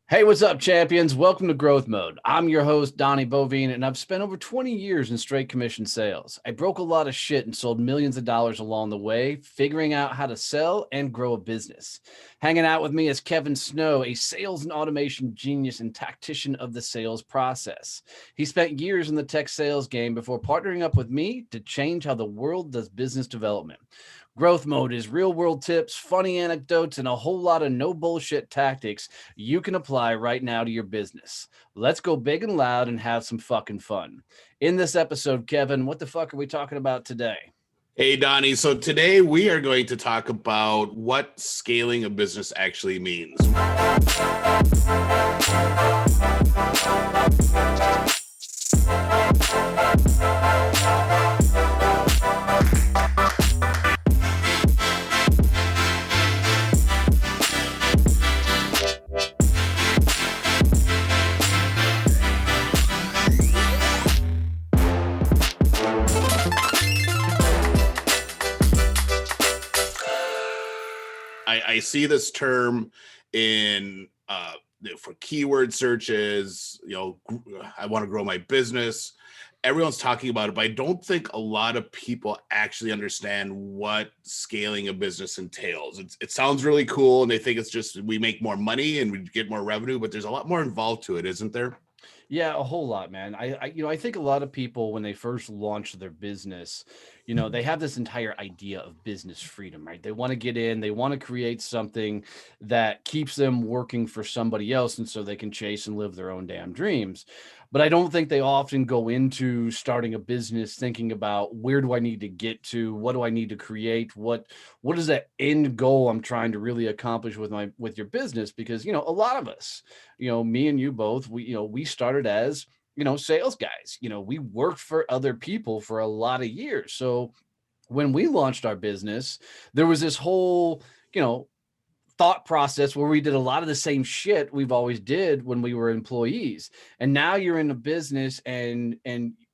Hey, what's up, champions? Welcome to Growth Mode. I'm your host, Donnie Bovine, and I've spent over 20 years in straight commission sales. I broke a lot of shit and sold millions of dollars along the way, figuring out how to sell and grow a business. Hanging out with me is Kevin Snow, a sales and automation genius and tactician of the sales process. He spent years in the tech sales game before partnering up with me to change how the world does business development. Growth Mode is real world tips, funny anecdotes, and a whole lot of no bullshit tactics you can apply right now to your business. Let's go big and loud and have some fucking fun. In this episode, Kevin, what the fuck are we talking about today? Hey, Donnie. So today we are going to talk about what scaling a business actually means. I see this term in for keyword searches. I want to grow my business. Everyone's talking about it, but I don't think a lot of people actually understand what scaling a business entails. It sounds really cool, and they think it's just we make more money and we get more revenue, but there's a lot more involved to it, isn't there? Yeah, a whole lot, man. I think a lot of people when they first launch their business, they have this entire idea of business freedom, right? They want to get in, they want to create something that keeps them working for somebody else, and so they can chase and live their own damn dreams. But I don't think they often go into starting a business thinking about where do I need to get to, what do I need to create, what is that end goal I'm trying to really accomplish with your business? Because a lot of us, me and you both, we started as sales guys. We worked for other people for a lot of years. So when we launched our business, there was this whole thought process where we did a lot of the same shit we've always did when we were employees. And now you're in a business and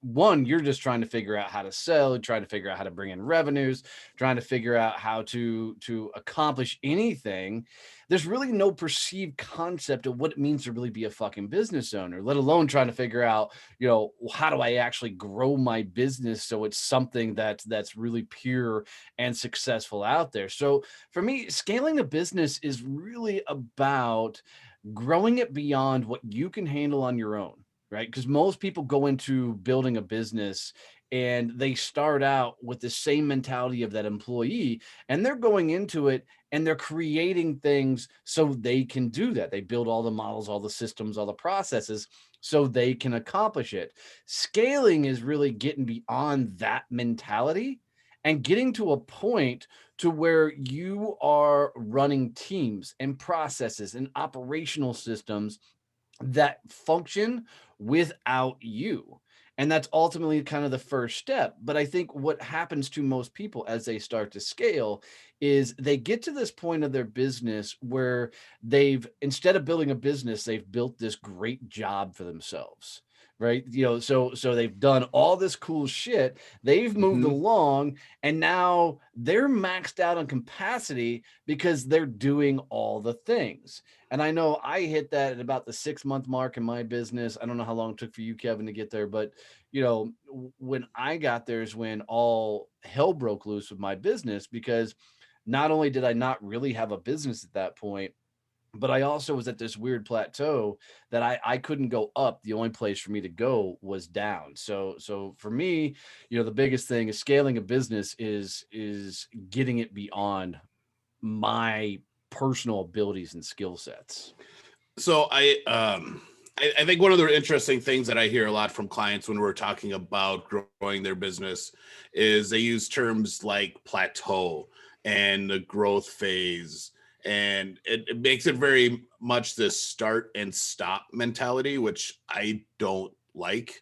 one, you're just trying to figure out how to sell, trying to figure out how to bring in revenues, trying to figure out how to accomplish anything. There's really no perceived concept of what it means to really be a fucking business owner, let alone trying to figure out, how do I actually grow my business so it's something that's really pure and successful out there. So for me, scaling a business is really about growing it beyond what you can handle on your own, right? Because most people go into building a business and they start out with the same mentality of that employee, and they're going into it and they're creating things so they can do that. They build all the models, all the systems, all the processes so they can accomplish it. Scaling is really getting beyond that mentality and getting to a point to where you are running teams and processes and operational systems that function without you. And that's ultimately kind of the first step. But I think what happens to most people as they start to scale is they get to this point of their business where instead of building a business, they've built this great job for themselves. Right. So they've done all this cool shit. They've moved along and now they're maxed out on capacity because they're doing all the things. And I know I hit that at about the 6-month mark in my business. I don't know how long it took for you, Kevin, to get there, but when I got there is when all hell broke loose with my business, because not only did I not really have a business at that point, but I also was at this weird plateau that I couldn't go up. The only place for me to go was down. So for me, the biggest thing is scaling a business is getting it beyond my personal abilities and skill sets. So I think one of the interesting things that I hear a lot from clients when we're talking about growing their business is they use terms like plateau and the growth phase. And it makes it very much this start and stop mentality, which I don't like.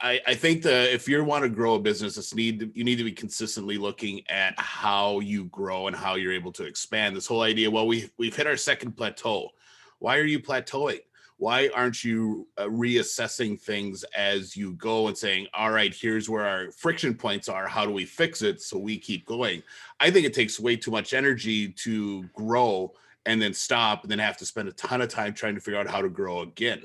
I think that if you want to grow a business, you need to be consistently looking at how you grow and how you're able to expand. This whole idea, well, we've hit our second plateau. Why are you plateauing? Why aren't you reassessing things as you go and saying, all right, here's where our friction points are. How do we fix it so we keep going? I think it takes way too much energy to grow and then stop and then have to spend a ton of time trying to figure out how to grow again.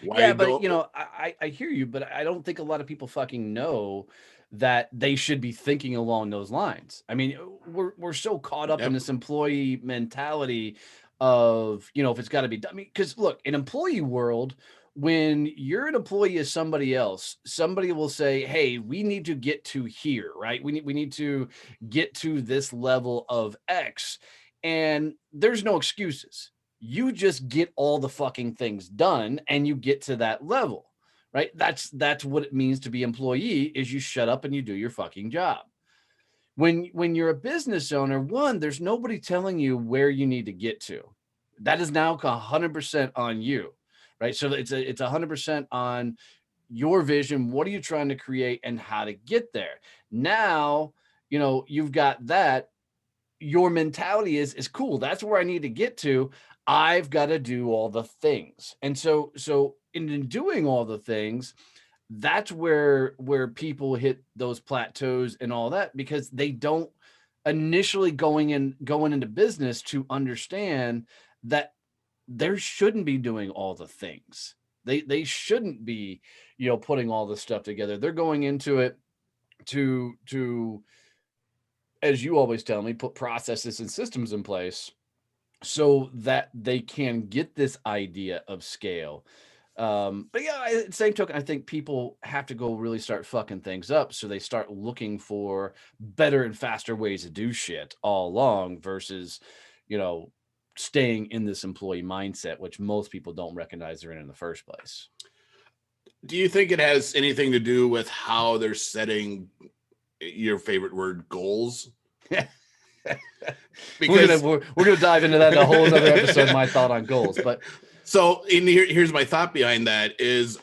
Why Yeah, but don't you know, I hear you, but I don't think a lot of people fucking know that they should be thinking along those lines. I mean, we're so caught up in Yep. this employee mentality of, you know, if it's got to be done. I mean, because look, in employee world, when you're an employee of somebody else, somebody will say, "Hey, we need to get to here, right? We need to get to this level of X," and there's no excuses. You just get all the fucking things done and you get to that level, right? That's what it means to be employee, is you shut up and you do your fucking job. When you're a business owner, one, there's nobody telling you where you need to get to. That is now 100% on you, right? So it's 100% on your vision. What are you trying to create and how to get there? Now, you know, you've got that. Your mentality is cool. That's where I need to get to. I've got to do all the things. And so in doing all the things, that's where people hit those plateaus and all that, because they don't initially going into business to understand that there shouldn't be doing all the things. They shouldn't be, you know, putting all this stuff together. They're going into it to, as you always tell me, put processes and systems in place so that they can get this idea of scale. But yeah, same token, I think people have to go really start fucking things up. So they start looking for better and faster ways to do shit all along versus, you know, staying in this employee mindset, which most people don't recognize they're in the first place. Do you think it has anything to do with how they're setting your favorite word, goals? Because we're gonna dive into that in a whole other episode, my thought on goals. But so here's my thought behind that is,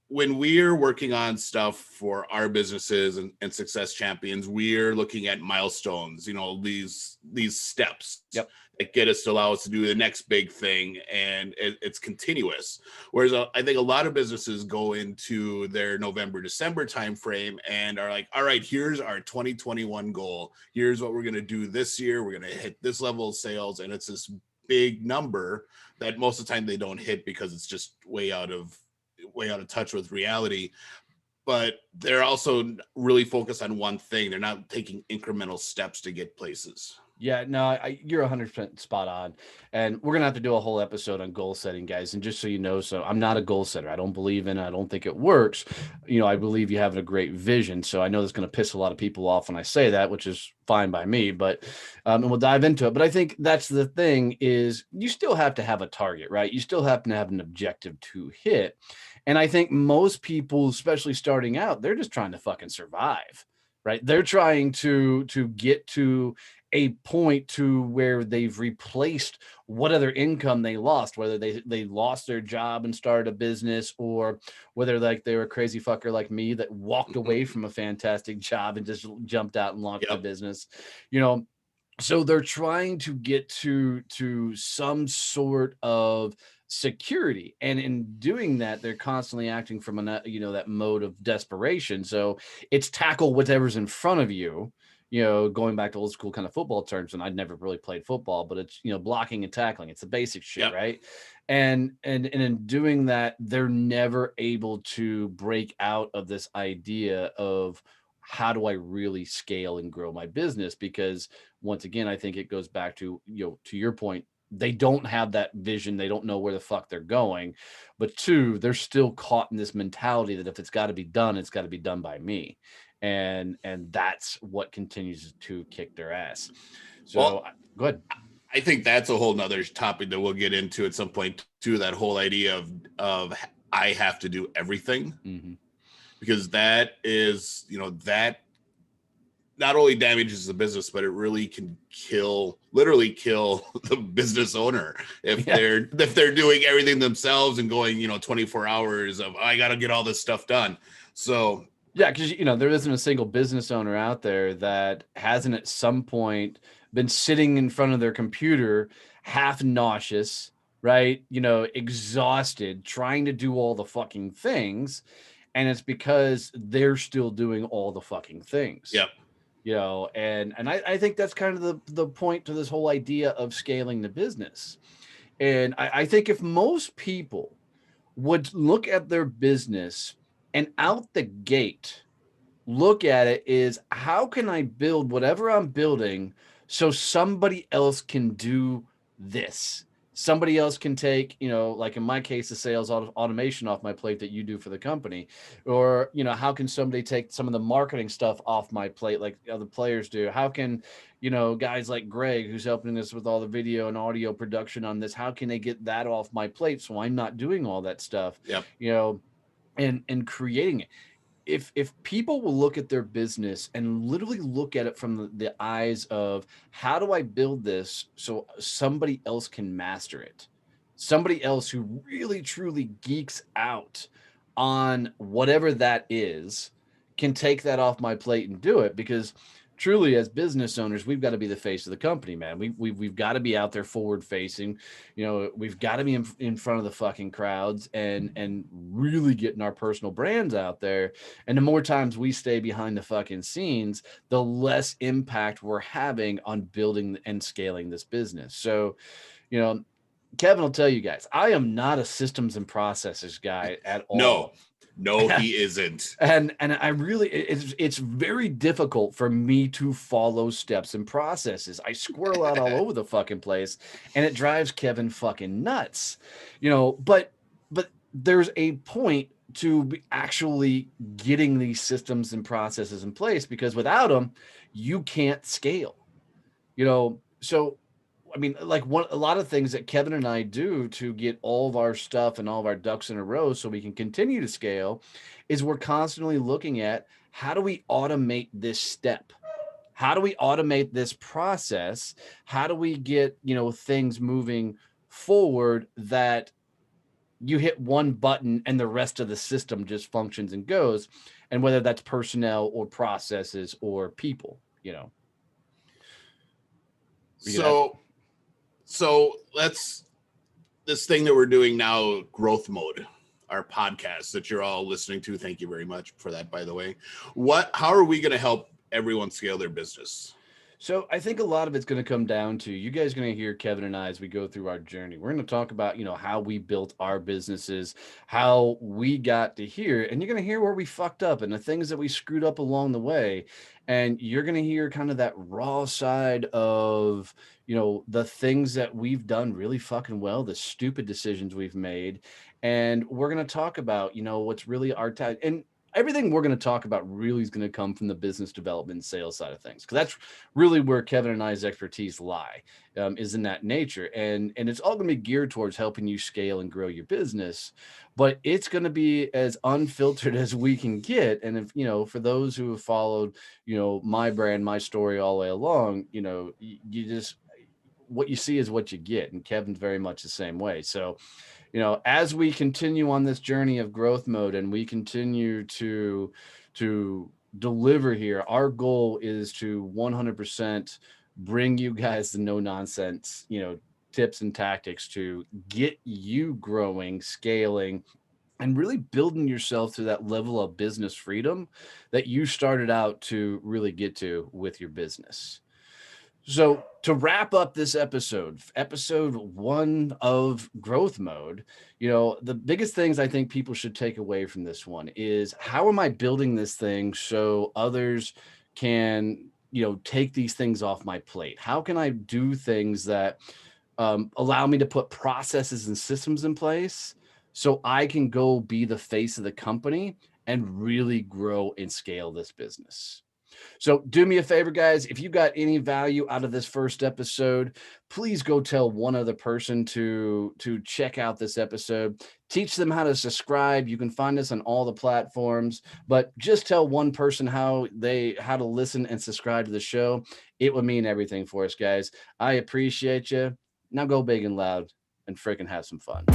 when we're working on stuff for our businesses and success champions, we're looking at milestones, you know, these steps. Yep. That get us to allow us to do the next big thing, and it's continuous. Whereas I think a lot of businesses go into their November, December timeframe and are like, all right, here's our 2021 goal. Here's what we're going to do this year. We're going to hit this level of sales. And it's this big number that most of the time they don't hit because it's just way out of touch with reality. But they're also really focused on one thing. They're not taking incremental steps to get places. Yeah, no, you're 100% spot on. And we're going to have to do a whole episode on goal setting, guys. And just so you know, so I'm not a goal setter. I don't believe in it. I don't think it works. You know, I believe you have a great vision. So I know that's going to piss a lot of people off when I say that, which is fine by me. But, and we'll dive into it. But I think that's the thing, is you still have to have a target, right? You still have to have an objective to hit. And I think most people, especially starting out, they're just trying to fucking survive, right? They're trying to get to a point to where they've replaced what other income they lost, whether they lost their job and started a business, or whether like they were a crazy fucker like me that walked away from a fantastic job and just jumped out and launched a business, you know. So they're trying to get to some sort of security, and in doing that, they're constantly acting from that mode of desperation. So it's tackle whatever's in front of you. You know, going back to old school kind of football terms, and I'd never really played football, but it's, you know, blocking and tackling. It's the basic shit, Yep. right? And in doing that, they're never able to break out of this idea of, how do I really scale and grow my business? Because once again, I think it goes back to, you know, to your point, they don't have that vision. They don't know where the fuck they're going. But two, they're still caught in this mentality that if it's got to be done, it's got to be done by me. And that's what continues to kick their ass. So well, go ahead. I think that's a whole nother topic that we'll get into at some point too, that whole idea of I have to do everything. Mm-hmm. Because that is, you know, that not only damages the business, but it really can literally kill the business owner if they're doing everything themselves and going, you know, 24 hours of, I got to get all this stuff done. So yeah, because, you know, there isn't a single business owner out there that hasn't at some point been sitting in front of their computer, half nauseous, right? You know, exhausted, trying to do all the fucking things. And it's because they're still doing all the fucking things. Yep. And I think that's kind of the point to this whole idea of scaling the business. And I think if most people would look at their business and out the gate look at it is, how can I build whatever I'm building so somebody else can do this? Somebody else can take, like in my case, the sales automation off my plate that you do for the company. Or, how can somebody take some of the marketing stuff off my plate like other players do? How can, guys like Greg, who's helping us with all the video and audio production on this, how can they get that off my plate so I'm not doing all that stuff? Yep. And creating it. If people will look at their business and literally look at it from the eyes of, how do I build this so somebody else can master it? Somebody else who really truly geeks out on whatever that is can take that off my plate and do it. Because truly, as business owners, we've got to be the face of the company, man. We've got to be out there forward facing. We've got to be in front of the fucking crowds and really getting our personal brands out there. And the more times we stay behind the fucking scenes, the less impact we're having on building and scaling this business. So, Kevin will tell you guys, I am not a systems and processes guy at all. No, he isn't. And I really, it's very difficult for me to follow steps and processes. I squirrel out all over the fucking place, and it drives Kevin fucking nuts. But there's a point to actually getting these systems and processes in place, because without them, you can't scale. So I mean, like a lot of things that Kevin and I do to get all of our stuff and all of our ducks in a row so we can continue to scale is we're constantly looking at, how do we automate this step? How do we automate this process? How do we get, things moving forward that you hit one button and the rest of the system just functions and goes? And whether that's personnel or processes or people, So this thing that we're doing now, growth mode, our podcast that you're all listening to. Thank you very much for that, by the way. How are we going to help everyone scale their business? So I think a lot of it's going to come down to, you guys are going to hear Kevin and I as we go through our journey. We're going to talk about, how we built our businesses, how we got to here, and you're going to hear where we fucked up and the things that we screwed up along the way. And you're going to hear kind of that raw side of, the things that we've done really fucking well, the stupid decisions we've made. And we're going to talk about, what's really our time. And everything we're going to talk about really is going to come from the business development and sales side of things, because that's really where Kevin and I's expertise lie, is in that nature. And it's all going to be geared towards helping you scale and grow your business, but it's going to be as unfiltered as we can get. And if, for those who have followed, my brand, my story all the way along, you just, what you see is what you get. And Kevin's very much the same way. So, as we continue on this journey of growth mode and we continue to deliver here, our goal is to 100% bring you guys the no nonsense, tips and tactics to get you growing, scaling, and really building yourself to that level of business freedom that you started out to really get to with your business. So to wrap up this episode 1 of growth mode, the biggest things I think people should take away from this one is, how am I building this thing so others can, take these things off my plate? How can I do things that allow me to put processes and systems in place so I can go be the face of the company and really grow and scale this business? So do me a favor, guys. If you got any value out of this first episode, please go tell one other person to check out this episode. Teach them how to subscribe. You can find us on all the platforms, but just tell one person how to listen and subscribe to the show. It would mean everything for us, guys. I appreciate you. Now go big and loud and freaking have some fun.